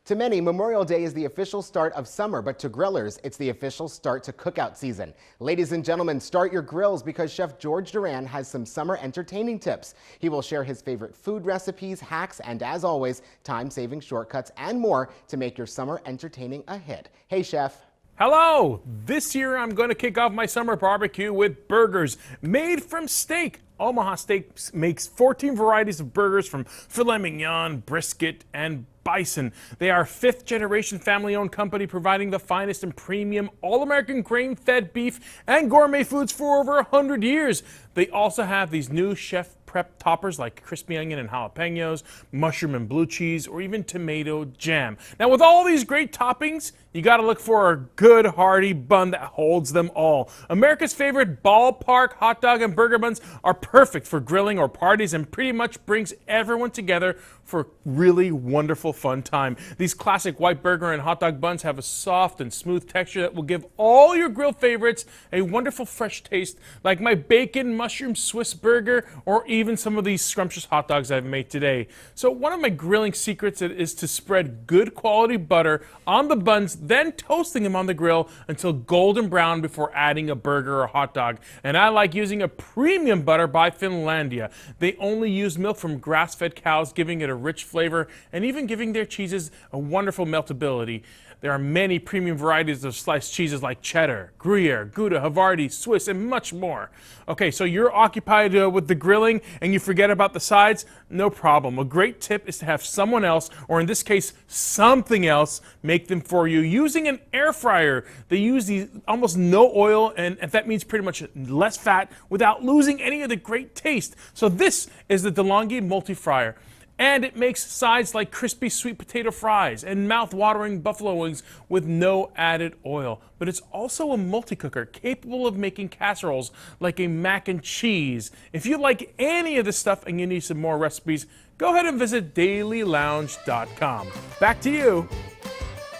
To many, Memorial Day is the official start of summer, but to grillers, it's the official start to cookout season. Ladies and gentlemen, start your grills because Chef George Duran has some summer entertaining tips. He will share his favorite food recipes, hacks, and as always, time-saving shortcuts and more to make your summer entertaining a hit. Hey, Chef. Hello! This year I'm going to kick off my summer barbecue with burgers made from steak. Omaha Steaks makes 14 varieties of burgers from filet mignon, brisket, and bison. They are a fifth-generation family-owned company providing the finest and premium all-American grain-fed beef and gourmet foods for over 100 years. They also have these new chef prep toppers like crispy onion and jalapenos, mushroom and blue cheese, or even tomato jam. Now, with all these great toppings, you got to look for a good hearty bun that holds them all. America's favorite ballpark hot dog and burger buns are perfect for grilling or parties and pretty much brings everyone together for a really wonderful fun time. These classic white burger and hot dog buns have a soft and smooth texture that will give all your grill favorites a wonderful fresh taste, like my bacon mushroom Swiss burger or even some of these scrumptious hot dogs I've made today. So one of my grilling secrets is to spread good quality butter on the buns, then toasting them on the grill until golden brown before adding a burger or hot dog. And I like using a premium butter by Finlandia. They only use milk from grass-fed cows, giving it a rich flavor and even giving their cheeses a wonderful meltability. There are many premium varieties of sliced cheeses like cheddar, Gruyere, Gouda, Havarti, Swiss, and much more. Okay, so you're occupied with the grilling and you forget about the sides? No problem. A great tip is to have someone else, or in this case, something else, make them for you using an air fryer. They use these almost no oil, and that means pretty much less fat without losing any of the great taste. So this is the DeLonghi Multi-Fryer. And it makes sides like crispy sweet potato fries and mouth-watering buffalo wings with no added oil. But it's also a multi-cooker capable of making casseroles like a mac and cheese. If you like any of this stuff and you need some more recipes, go ahead and visit dailylounge.com. Back to you.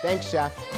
Thanks, Chef.